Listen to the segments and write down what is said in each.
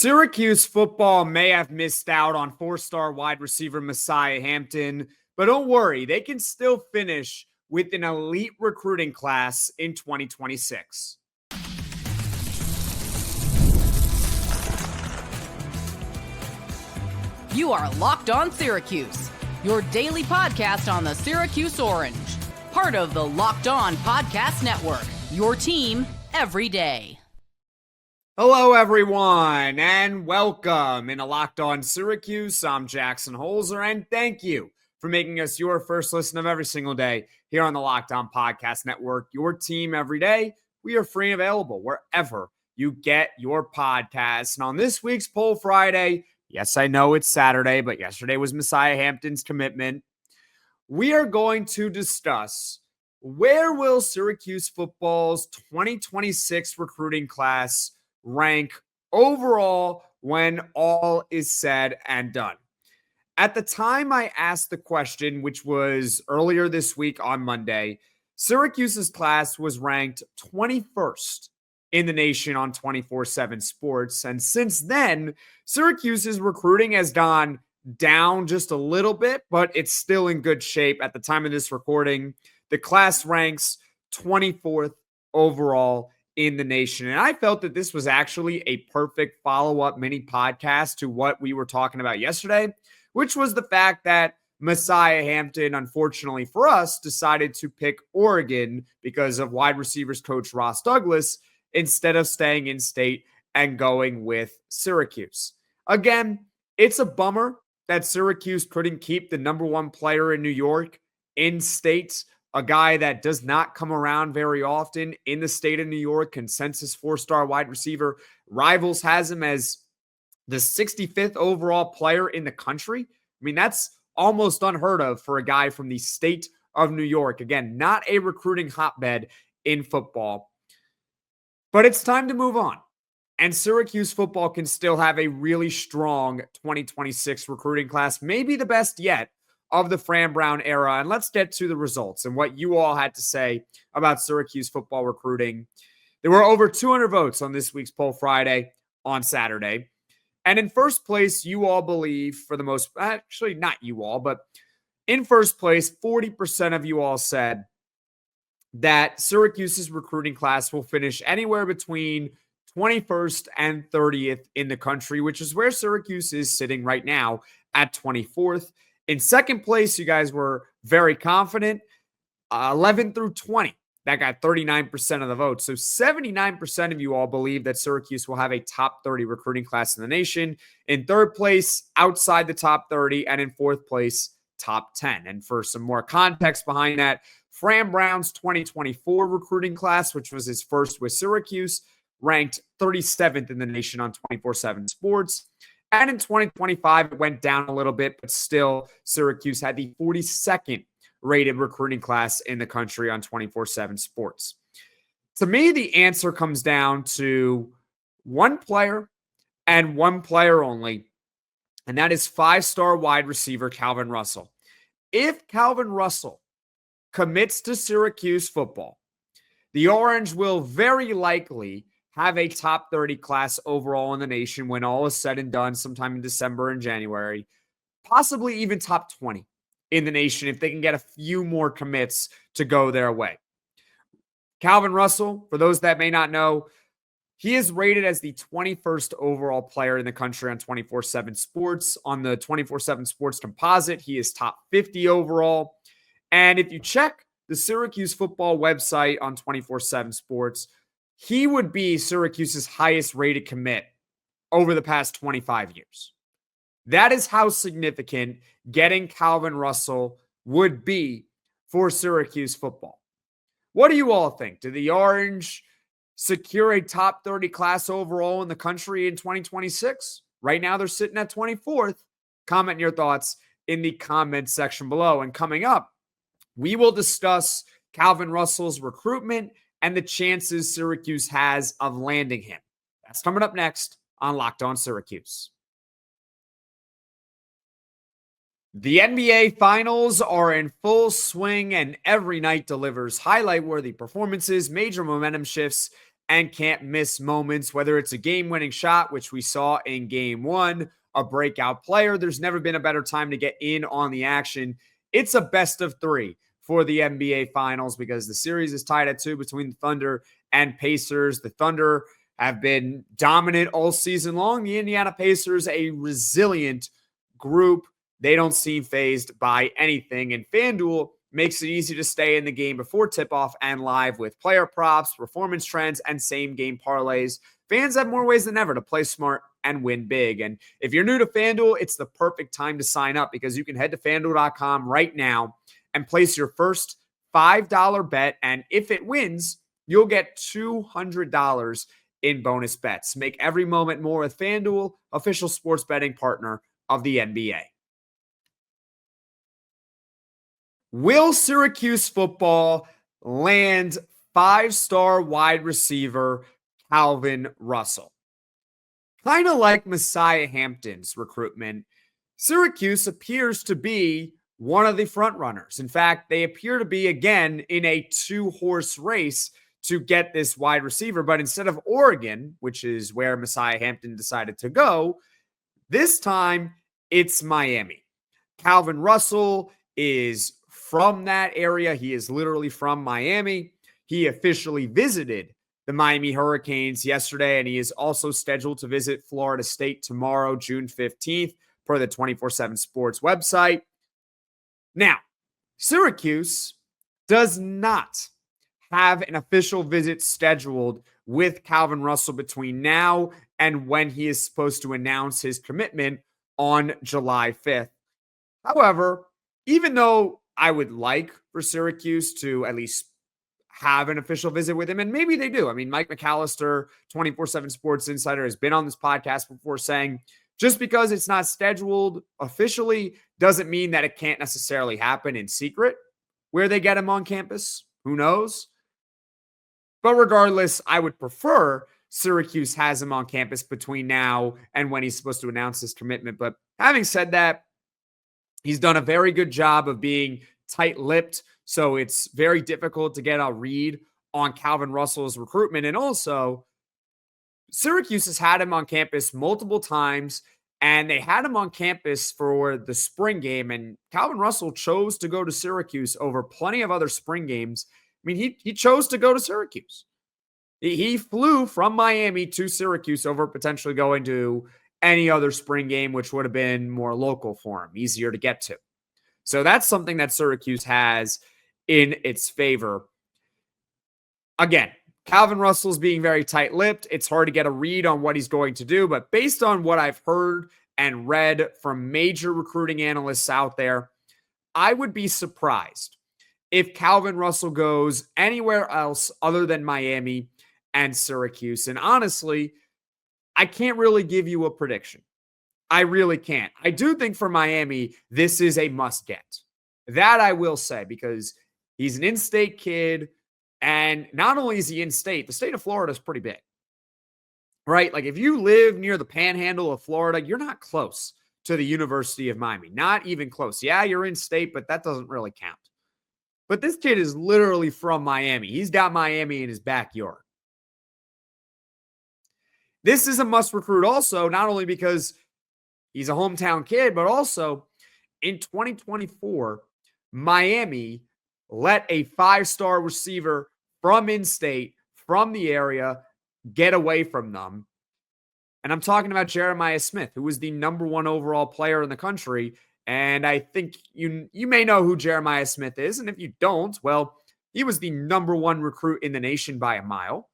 Syracuse football may have missed out on four-star wide receiver Messiah Hampton, but don't worry, they can still finish with an elite recruiting class in 2026. You are Locked On Syracuse, your daily podcast on the Syracuse Orange, part of the Locked On Podcast Network, your team every day. Hello, everyone, and welcome into Locked On Syracuse. I'm Jackson Holzer, and thank you for making us your first listen of every single day here on the Locked On Podcast Network, your team every day. We are free and available wherever you get your podcasts. And on this week's Poll Friday, yes, I know it's Saturday, but yesterday was Messiah Hampton's commitment. We are going to discuss where will Syracuse football's 2026 recruiting class rank overall when all is said and done. At the time I asked the question, which was earlier this week on Monday, Syracuse's class was ranked 21st in the nation on 24/7 Sports. And since then, Syracuse's recruiting has gone down just a little bit, but it's still in good shape. At the time of this recording, the class ranks 24th overall in the nation. And I felt that this was actually a perfect follow-up mini podcast to what we were talking about yesterday, which was the fact that Messiah Hampton, unfortunately for us, decided to pick Oregon because of wide receivers coach Ross Douglas instead of staying in state and going with Syracuse. Again, it's a bummer that Syracuse couldn't keep the number one player in New York in state, a guy that does not come around very often in the state of New York, consensus four-star wide receiver. Rivals has him as the 65th overall player in the country. I mean, that's almost unheard of for a guy from the state of New York. Again, not a recruiting hotbed in football. But it's time to move on. And Syracuse football can still have a really strong 2026 recruiting class, maybe the best yet of the Fran Brown era. And let's get to the results and what you all had to say about Syracuse football recruiting. There were over 200 votes on this week's Poll Friday on Saturday. And in first place, you all believe, for the most, actually not you all, but in first place, 40% of you all said that Syracuse's recruiting class will finish anywhere between 21st and 30th in the country, which is where Syracuse is sitting right now at 24th. In second place, you guys were very confident, 11 through 20. That got 39% of the vote. So 79% of you all believe that Syracuse will have a top 30 recruiting class in the nation. In third place, outside the top 30. And in fourth place, top 10. And for some more context behind that, Fran Brown's 2024 recruiting class, which was his first with Syracuse, ranked 37th in the nation on 24/7 Sports. And in 2025, it went down a little bit, but still, Syracuse had the 42nd rated recruiting class in the country on 24/7 Sports. To me, the answer comes down to one player and one player only, and that is five-star wide receiver Calvin Russell. If Calvin Russell commits to Syracuse football, the Orange will very likely have a top 30 class overall in the nation when all is said and done sometime in December and January, possibly even top 20 in the nation if they can get a few more commits to go their way. Calvin Russell, for those that may not know, he is rated as the 21st overall player in the country on 24/7 Sports. On the 24/7 Sports composite, he is top 50 overall. And if you check the Syracuse football website on 24/7 Sports, he would be Syracuse's highest rated commit over the past 25 years. That is how significant getting Calvin Russell would be for Syracuse football. What do you all think? Do the Orange secure a top 30 class overall in the country in 2026? Right now, they're sitting at 24th. Comment your thoughts in the comment section below. And coming up, we will discuss Calvin Russell's recruitment and the chances Syracuse has of landing him. That's coming up next on Locked On Syracuse. The NBA Finals are in full swing, and every night delivers highlight-worthy performances, major momentum shifts, and can't miss moments, whether it's a game-winning shot, which we saw in game one, a breakout player. There's never been a better time to get in on the action. It's a best of three for the NBA Finals because the series is tied at 2 between the Thunder and Pacers. The Thunder have been dominant all season long. The Indiana Pacers, a resilient group. They don't seem fazed by anything. And FanDuel makes it easy to stay in the game before tip-off and live with player props, performance trends, and same-game parlays. Fans have more ways than ever to play smart and win big. And if you're new to FanDuel, it's the perfect time to sign up because you can head to FanDuel.com right now and place your first $5 bet. And if it wins, you'll get $200 in bonus bets. Make every moment more with FanDuel, official sports betting partner of the NBA. Will Syracuse football land 5-star wide receiver Calvin Russell? Kind of like Messiah Hampton's recruitment, Syracuse appears to be one of the front runners. In fact, they appear to be again in a 2-horse race to get this wide receiver. But instead of Oregon, which is where Messiah Hampton decided to go, this time it's Miami. Calvin Russell is from that area. He is literally from Miami. He officially visited the Miami Hurricanes yesterday, and he is also scheduled to visit Florida State tomorrow, June 15th, per the 24/7 Sports website. Now, Syracuse does not have an official visit scheduled with Calvin Russell between now and when he is supposed to announce his commitment on July 5th. However, even though I would like for Syracuse to at least have an official visit with him, and maybe they do. I mean, Mike McAllister, 24/7 Sports Insider, has been on this podcast before saying just because it's not scheduled officially doesn't mean that it can't necessarily happen in secret where they get him on campus. Who knows? But regardless, I would prefer Syracuse has him on campus between now and when he's supposed to announce his commitment. But having said that, he's done a very good job of being tight-lipped, so it's very difficult to get a read on Calvin Russell's recruitment. And also, Syracuse has had him on campus multiple times, and they had him on campus for the spring game, and Calvin Russell chose to go to Syracuse over plenty of other spring games. I mean, he chose to go to Syracuse. He flew from Miami to Syracuse over potentially going to any other spring game, which would have been more local for him, easier to get to. So that's something that Syracuse has in its favor. Again, Calvin Russell's being very tight-lipped. It's hard to get a read on what he's going to do, but based on what I've heard and read from major recruiting analysts out there, I would be surprised if Calvin Russell goes anywhere else other than Miami and Syracuse. And honestly, I can't really give you a prediction. I really can't. I do think for Miami, this is a must get. That I will say, because he's an in-state kid. And not only is he in-state, the state of Florida is pretty big, right? Like if you live near the panhandle of Florida, you're not close to the University of Miami. Not even close. Yeah, you're in-state, but that doesn't really count. But this kid is literally from Miami. He's got Miami in his backyard. This is a must recruit also, not only because he's a hometown kid, but also in 2024, Miami let a 5-star receiver from in-state, from the area, get away from them. And I'm talking about Jeremiah Smith, who was the #1 overall player in the country. And I think you may know who Jeremiah Smith is. And if you don't, well, he was the #1 recruit in the nation by a mile.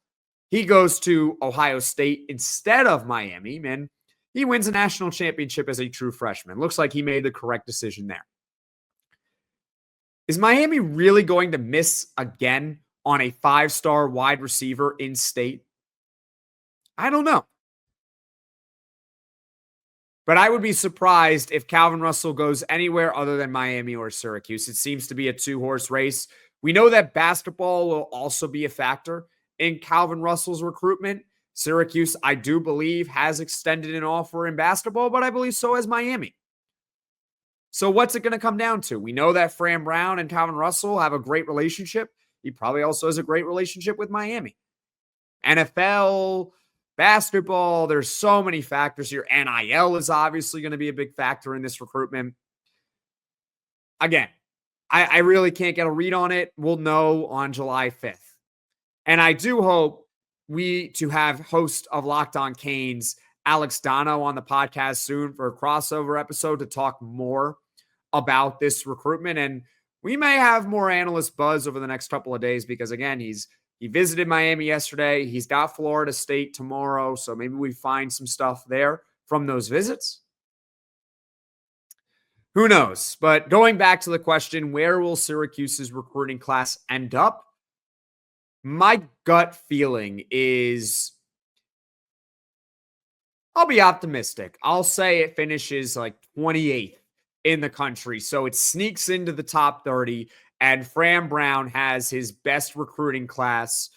He goes to Ohio State instead of Miami, and he wins a national championship as a true freshman. Looks like he made the correct decision there. Is Miami really going to miss again on a 5-star wide receiver in state? I don't know. But I would be surprised if Calvin Russell goes anywhere other than Miami or Syracuse. It seems to be a 2-horse race. We know that basketball will also be a factor in Calvin Russell's recruitment. Syracuse, I do believe, has extended an offer in basketball, but I believe so has Miami. So what's it going to come down to? We know that Fran Brown and Calvin Russell have a great relationship. He probably also has a great relationship with Miami. NFL, basketball. There's so many factors here. NIL is obviously going to be a big factor in this recruitment. Again, I really can't get a read on it. We'll know on July 5th. And I do hope to have host of Locked On Canes, Alex Dono, on the podcast soon for a crossover episode to talk more about this recruitment. And we may have more analyst buzz over the next couple of days because, again, he visited Miami yesterday. He's got Florida State tomorrow. So maybe we find some stuff there from those visits. Who knows? But going back to the question, where will Syracuse's recruiting class end up? My gut feeling is I'll be optimistic. I'll say it finishes like 28th in the country. So it sneaks into the top 30, and Fran Brown has his best recruiting class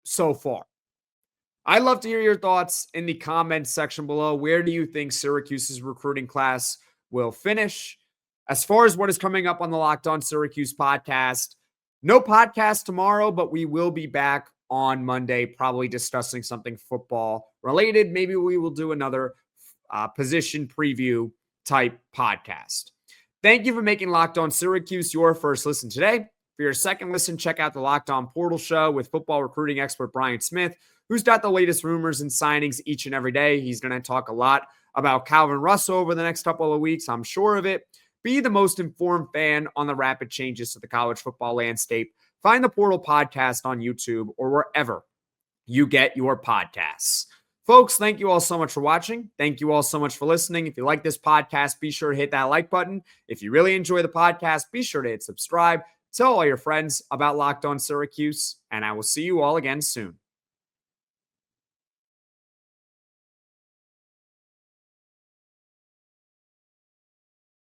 so far. I'd love to hear your thoughts in the comments section below. Where do you think Syracuse's recruiting class will finish? As far as what is coming up on the Locked On Syracuse podcast, no podcast tomorrow, but we will be back on Monday, probably discussing something football related. Maybe we will do another position preview type podcast. Thank you for making Locked On Syracuse your first listen today. For your second listen, check out the Locked On Portal Show with football recruiting expert Brian Smith, who's got the latest rumors and signings each and every day. He's going to talk a lot about Calvin Russell over the next couple of weeks. I'm sure of it. Be the most informed fan on the rapid changes to the college football landscape. Find the Portal Podcast on YouTube or wherever you get your podcasts. Folks, thank you all so much for watching. Thank you all so much for listening. If you like this podcast, be sure to hit that like button. If you really enjoy the podcast, be sure to hit subscribe. Tell all your friends about Locked On Syracuse, and I will see you all again soon.